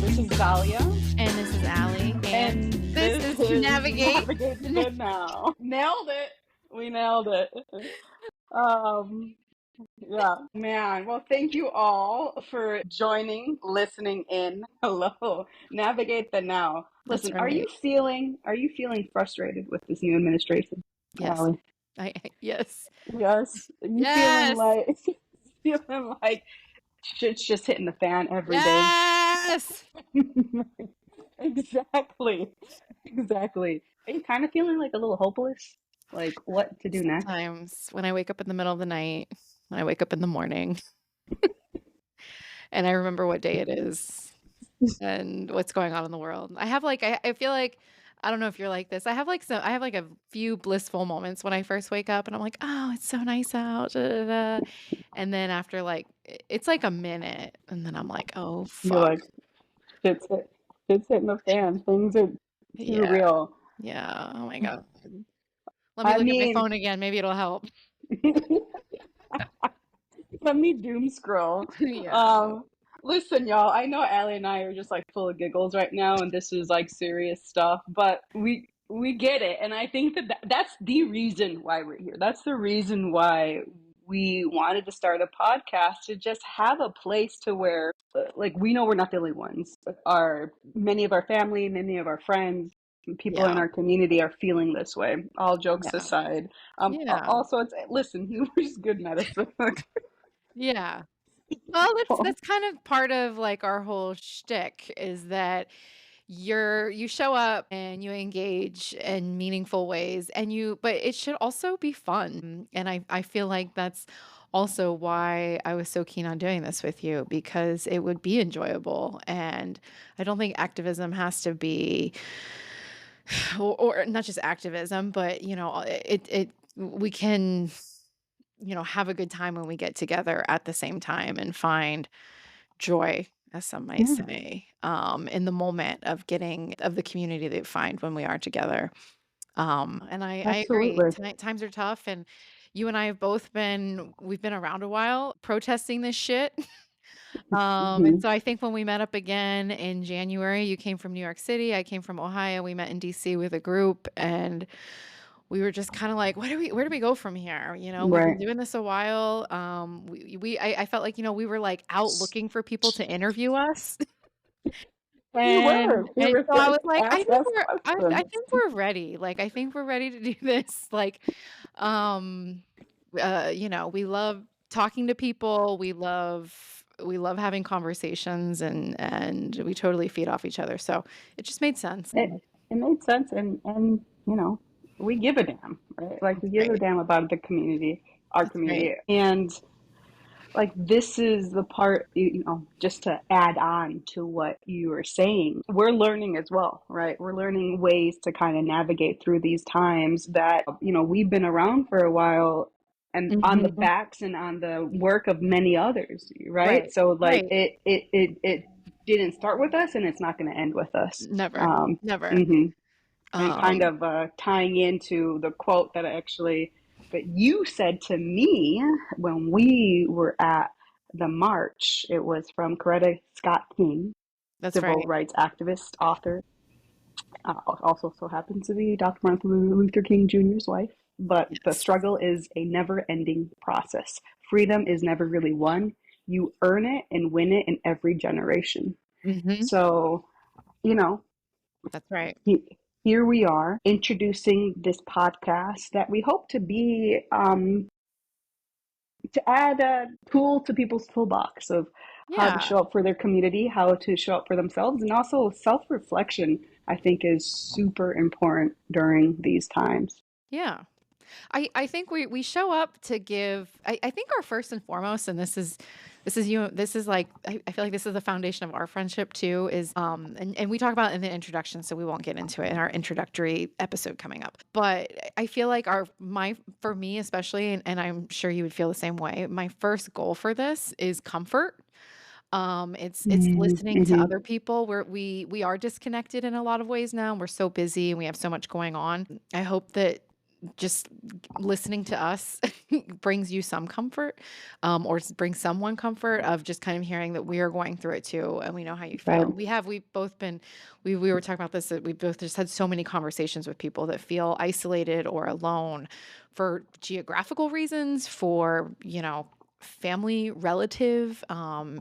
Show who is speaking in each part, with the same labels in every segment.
Speaker 1: This is Dalia,
Speaker 2: And this is Allie.
Speaker 1: and
Speaker 2: This
Speaker 1: this
Speaker 2: is
Speaker 1: is
Speaker 2: Navigate.
Speaker 1: Navigate the Good Now. Nailed it. We nailed it. Um, yeah, man. Well, thank you all for joining, listening in. Hello, Navigate the Now.
Speaker 2: That's
Speaker 1: Listen, are you
Speaker 2: right.
Speaker 1: feeling frustrated with this new administration,
Speaker 2: Yes.
Speaker 1: Allie?
Speaker 2: Yes.
Speaker 1: Yes. Are you feeling
Speaker 2: Yes.
Speaker 1: like feeling like shit's just hitting the fan every day?
Speaker 2: Yes.
Speaker 1: Exactly. Exactly. Are you kind of feeling like a little hopeless? Like what to do next?
Speaker 2: Sometimes when I wake up in the middle of the night, when I wake up in the morning, and I remember what day it is and what's going on in the world. I feel like I don't know if you're like this. I have like a few blissful moments when I first wake up and I'm like, oh, it's so nice out. Da, da, da. And then after it's like a minute and then I'm like, oh
Speaker 1: You're
Speaker 2: fuck.
Speaker 1: like, shit's hitting the fan. Things are too
Speaker 2: Yeah.
Speaker 1: real.
Speaker 2: Yeah. Oh my God. Let me
Speaker 1: I
Speaker 2: look at my
Speaker 1: mean,
Speaker 2: phone again. Maybe it'll help.
Speaker 1: let me doom scroll.
Speaker 2: Yeah.
Speaker 1: Um, Listen, y'all, I know Allie and I are just like full of giggles right now, and this is like serious stuff, but we get it, and I think that's the reason why we're here. That's the reason why we wanted to start a podcast to just have a place to where, like, we know we're not the only ones. Our many of our family, many of our friends, people in
Speaker 2: Yeah.
Speaker 1: our community are feeling this way. All jokes
Speaker 2: Yeah.
Speaker 1: aside,
Speaker 2: Yeah.
Speaker 1: also, it's listen, humor is good medicine.
Speaker 2: Yeah. Well, that's kind of part of like our whole shtick is that you show up and you engage in meaningful ways but it should also be fun. And I feel like that's also why I was so keen on doing this with you because it would be enjoyable. And I don't think activism has to be or not just activism, but we can have a good time when we get together at the same time and find joy, as some might
Speaker 1: Yeah,
Speaker 2: say, in the moment of the community that we find when we are together. And I agree.
Speaker 1: absolutely.
Speaker 2: Times are tough, and you and I have we've been around a while protesting this shit. And
Speaker 1: Mhm.
Speaker 2: so I think when we met up again in January, you came from New York City, I came from Ohio. We met in DC with a group, and we were just kind of like, where do we go from here? We've been
Speaker 1: Right.
Speaker 2: doing this a while. I felt like, we were like out looking for people to interview us.
Speaker 1: We were. We
Speaker 2: And
Speaker 1: were
Speaker 2: so I was
Speaker 1: like,
Speaker 2: like,
Speaker 1: ask us
Speaker 2: I
Speaker 1: questions.
Speaker 2: think we're ready. Like, I think we're ready to do this. Like, um, we love talking to people. We love having conversations and we totally feed off each other. So it just made sense.
Speaker 1: It made sense, and we give a damn, right? Like we
Speaker 2: That's
Speaker 1: give a
Speaker 2: right.
Speaker 1: damn about the community, our
Speaker 2: That's right.
Speaker 1: community, and like this is the part, just to add on to what you were saying, we're learning as well, right? We're learning ways to kind of navigate through these times that, we've been around for a while and on the
Speaker 2: Mhm.
Speaker 1: backs and on the work of many others, right?
Speaker 2: Right.
Speaker 1: So like
Speaker 2: Right.
Speaker 1: it didn't start with us and it's not going to end with us.
Speaker 2: Never.
Speaker 1: Um,
Speaker 2: Never.
Speaker 1: hmm and kind
Speaker 2: Um,
Speaker 1: of tying into the quote that you said to me when we were at the march. It was from Coretta Scott King,
Speaker 2: that's
Speaker 1: civil
Speaker 2: right.
Speaker 1: rights activist, author, also so happens to be Dr. Martin Luther King Jr.'s wife. But the
Speaker 2: Yes.
Speaker 1: struggle is a never-ending process. Freedom is never really won. You earn it and win it in every generation.
Speaker 2: Mhm.
Speaker 1: So, you know,
Speaker 2: That's right.
Speaker 1: here we are introducing this podcast that we hope to be to add a tool to people's toolbox of how to
Speaker 2: Yeah.
Speaker 1: show up for their community, how to show up for themselves, and also self-reflection. I think is super important during these times.
Speaker 2: Yeah. I think we show up to give I think our first and foremost, and this is like I feel like this is the foundation of our friendship too, is and we talk about it in the introduction, so we won't get into it in our introductory episode coming up. But I feel like for me especially, and I'm sure you would feel the same way, my first goal for this is comfort. It's listening to
Speaker 1: Mm-hmm.
Speaker 2: other people where we are disconnected in a lot of ways now. We're so busy and we have so much going on. I hope that just listening to us brings you some comfort, or brings someone comfort of just kind of hearing that we are going through it too, and we know how you
Speaker 1: Right.
Speaker 2: feel. We've both been, we were talking about this, that we both just had so many conversations with people that feel isolated or alone for geographical reasons, for, family, relative,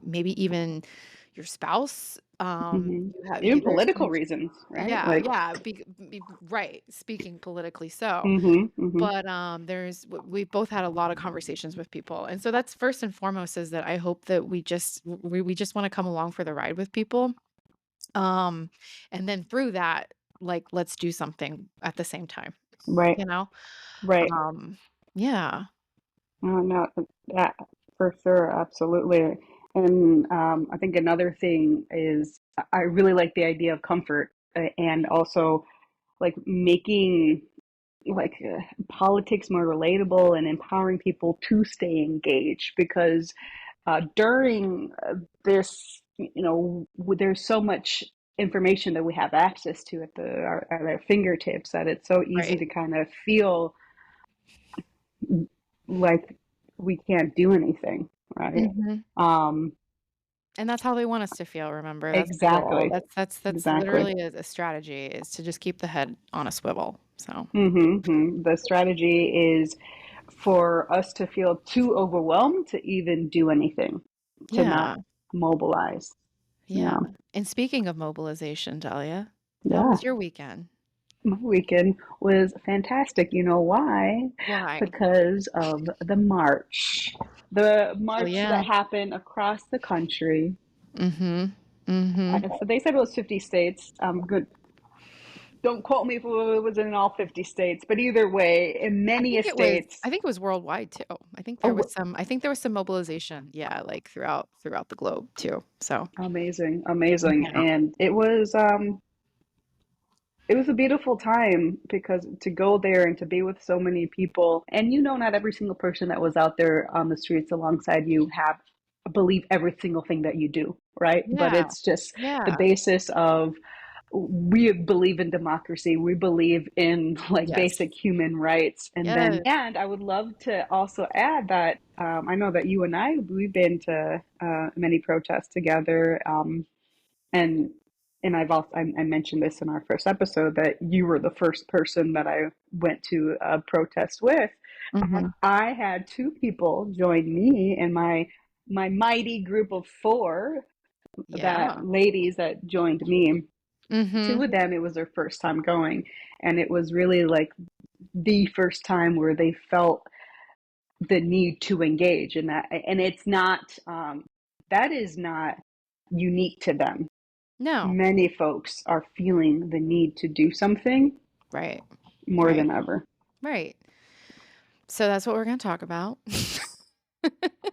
Speaker 2: maybe even your spouse.
Speaker 1: Hmm. Even
Speaker 2: There's so
Speaker 1: political
Speaker 2: much.
Speaker 1: reasons, right?
Speaker 2: Yeah,
Speaker 1: Like,
Speaker 2: yeah, right, speaking politically so.
Speaker 1: hmm.
Speaker 2: But, we've both had a lot of conversations with people, and so that's first and foremost, is that I hope that we just wanna come along for the ride with people, um, and then through that, like, let's do something at the same time,
Speaker 1: Right,
Speaker 2: you know?
Speaker 1: right.
Speaker 2: Um, yeah,
Speaker 1: No, no, that for sure, absolutely. And I think another thing is I really like the idea of comfort, and also like making like politics more relatable and empowering people to stay engaged, because during this, there's so much information that we have access to at our fingertips, that it's so easy
Speaker 2: right.
Speaker 1: to kind of feel like we can't do anything, right?
Speaker 2: Mhm.
Speaker 1: Um,
Speaker 2: And that's how they want us to feel, remember, that's the goal.
Speaker 1: exactly,
Speaker 2: That's
Speaker 1: exactly.
Speaker 2: literally a strategy, is to just keep the head on a swivel, so,
Speaker 1: The strategy is for us to feel too overwhelmed to even do anything, to not
Speaker 2: yeah.
Speaker 1: mobilize.
Speaker 2: Yeah.
Speaker 1: Yeah,
Speaker 2: And speaking of mobilization, Dahlia, how
Speaker 1: yeah.
Speaker 2: was your weekend?
Speaker 1: My weekend was fantastic. You know why?
Speaker 2: Why?
Speaker 1: Because of the
Speaker 2: Oh,
Speaker 1: march
Speaker 2: yeah.
Speaker 1: that happened across the country.
Speaker 2: Mhm. Mhm.
Speaker 1: So they said it was 50 states. Good. Don't quote me if it was in all 50 states, but either way, in many states.
Speaker 2: I think it was worldwide too.
Speaker 1: Oh,
Speaker 2: I think there was some mobilization, yeah, like throughout the globe too. So,
Speaker 1: amazing, amazing.
Speaker 2: yeah.
Speaker 1: And it was a beautiful time, because to go there and to be with so many people, and not every single person that was out there on the streets alongside you have believe every single thing that you do, right? But
Speaker 2: Yeah.
Speaker 1: it's just the
Speaker 2: Yeah.
Speaker 1: basis of, we believe in democracy, we believe in like
Speaker 2: Yes.
Speaker 1: basic human rights.
Speaker 2: Yes.
Speaker 1: And I would love to also add that I know that you and we've been to many protests together, and I've also I mentioned this in our first episode, that you were the first person that I went to a protest with.
Speaker 2: Mhm.
Speaker 1: I had two people join me in my mighty group of four, that
Speaker 2: Yeah.
Speaker 1: ladies that joined me. Two
Speaker 2: Mhm.
Speaker 1: of them, it was their first time going, and it was really like the first time where they felt the need to engage in that. And it's not that is not unique to them.
Speaker 2: No.
Speaker 1: Many folks are feeling the need to do something
Speaker 2: Right.
Speaker 1: more
Speaker 2: Right.
Speaker 1: than ever.
Speaker 2: Right. So that's what we're going to talk about.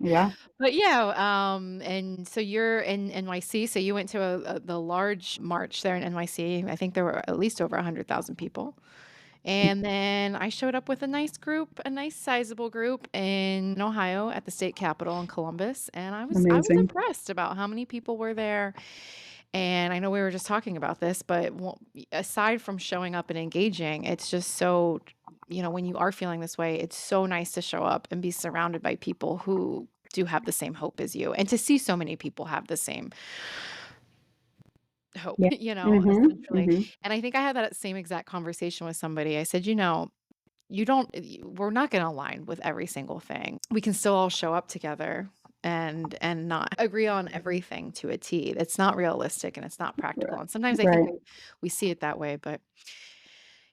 Speaker 1: Yeah,
Speaker 2: But yeah, and so you're in NYC, so you went to the large march there in NYC. I think there were at least over 100,000 people. And then I showed up with a nice group, a nice sizable group in Ohio at the state capitol in Columbus, and I was
Speaker 1: amazing.
Speaker 2: impressed about how many people were there. And I know we were just talking about this, but aside from showing up and engaging, it's just so, when you are feeling this way, it's so nice to show up and be surrounded by people who do have the same hope as you, and to see so many people have the same hope,
Speaker 1: Yeah.
Speaker 2: essentially.
Speaker 1: Hmm.
Speaker 2: And I think I had that same exact conversation with somebody. I said, you don't, we're not going to align with every single thing. We can still all show up together and not agree on everything to a T. It's not realistic and it's not practical. And sometimes I think
Speaker 1: Right.
Speaker 2: we see it that way, but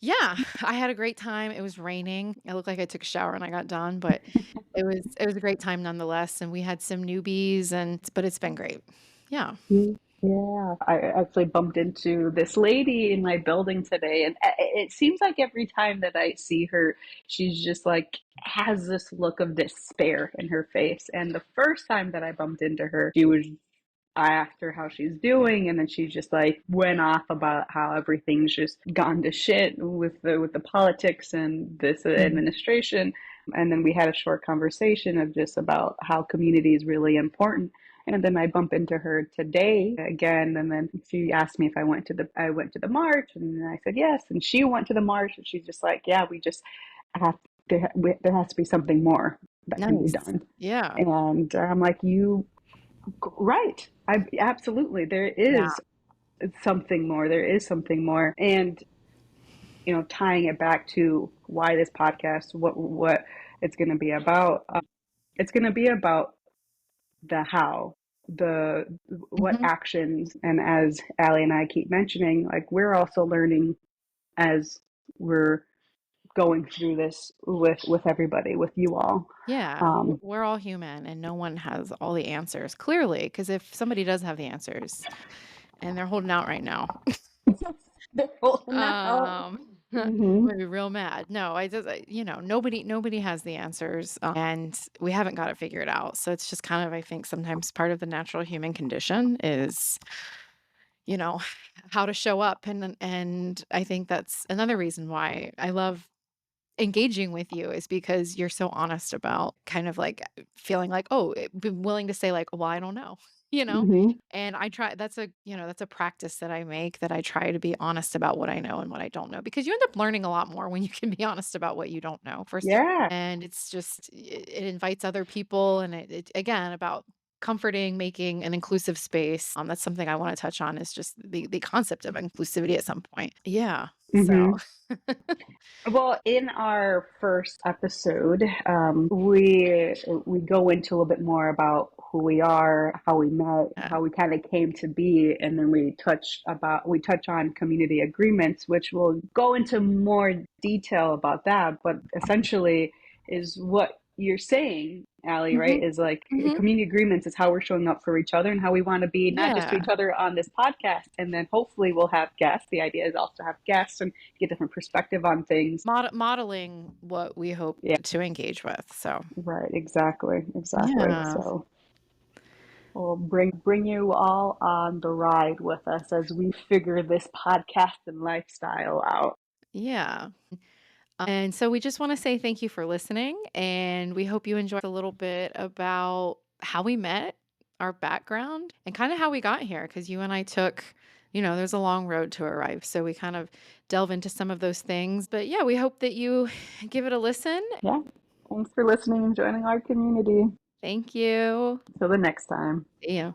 Speaker 2: yeah, I had a great time. It was raining. It looked like I took a shower when I got done, but it was a great time nonetheless. And we had some newbies, but it's been great. Yeah.
Speaker 1: Yeah, I actually bumped into this lady in my building today, and it seems like every time that I see her, she's just like has this look of despair in her face. And the first time that I bumped into her, I asked her how she's doing, and then she just like went off about how everything's just gone to shit with the politics and this
Speaker 2: Mhm.
Speaker 1: administration. And then we had a short conversation of just about how community is really important. And then I bump into her today again, and then she asked me if I went to the march, and I said yes, and she went to the march, and she's just like, yeah, we just have there has to be something more that can be
Speaker 2: Nice.
Speaker 1: done.
Speaker 2: Yeah.
Speaker 1: And I'm like, you right. I absolutely there
Speaker 2: Yeah.
Speaker 1: is something more. There is something more. And tying it back to why this podcast, what it's going to be about. It's going to be about the how, the what
Speaker 2: Mhm.
Speaker 1: actions, and as Allie and I keep mentioning, like we're also learning as we're going through this with everybody, with you all.
Speaker 2: Yeah.
Speaker 1: Um,
Speaker 2: We're all human and no one has all the answers, clearly, because if somebody does have the answers and they're holding out right now,
Speaker 1: they're rolling out.
Speaker 2: I'm
Speaker 1: Hmm.
Speaker 2: gonna be real mad. No, nobody has the answers, and we haven't got it figured out. So it's just kind of, I think, sometimes part of the natural human condition is, you know, how to show up, and I think that's another reason why I love engaging with you is because you're so honest about kind of like feeling like, oh, be willing to say like, well, I don't know, you know?
Speaker 1: Hmm.
Speaker 2: And I try, that's a practice that I make, that I try to be honest about what I know and what I don't know, because you end up learning a lot more when you can be honest about what you don't know, first of all.
Speaker 1: Yeah.
Speaker 2: And it's just, it invites other people. And it again, about comforting, making an inclusive space. That's something I want to touch on, is just the concept of inclusivity at some point. Yeah. So,
Speaker 1: Hmm. Well, in our first episode, we go into a little bit more about who we are, how we met,
Speaker 2: yeah.
Speaker 1: how we kind of came to be, and then we touch on community agreements, which we'll go into more detail about that. But essentially, is what you're saying, Allie, right?
Speaker 2: Mhm.
Speaker 1: Is like
Speaker 2: Mhm.
Speaker 1: community agreements is how we're showing up for each other and how we want to be, not just to
Speaker 2: Yeah.
Speaker 1: each other on this podcast, and then hopefully we'll have guests. The idea is also to have guests and get different perspective on things.
Speaker 2: Modeling what we hope
Speaker 1: Yeah,
Speaker 2: to engage with, so
Speaker 1: right. Exactly. Exactly.
Speaker 2: yeah.
Speaker 1: So we'll bring you all on the ride with us as we figure this podcast and lifestyle out.
Speaker 2: Yeah. And so we just wanna say thank you for listening, and we hope you enjoyed a little bit about how we met, our background, and kinda how we got here. Because you and I took, there's a long road to arrive, so we kind of delve into some of those things, but yeah, we hope that you give it a listen.
Speaker 1: Yeah. Thanks for listening and joining our community.
Speaker 2: Thank you.
Speaker 1: Till the next time.
Speaker 2: See ya.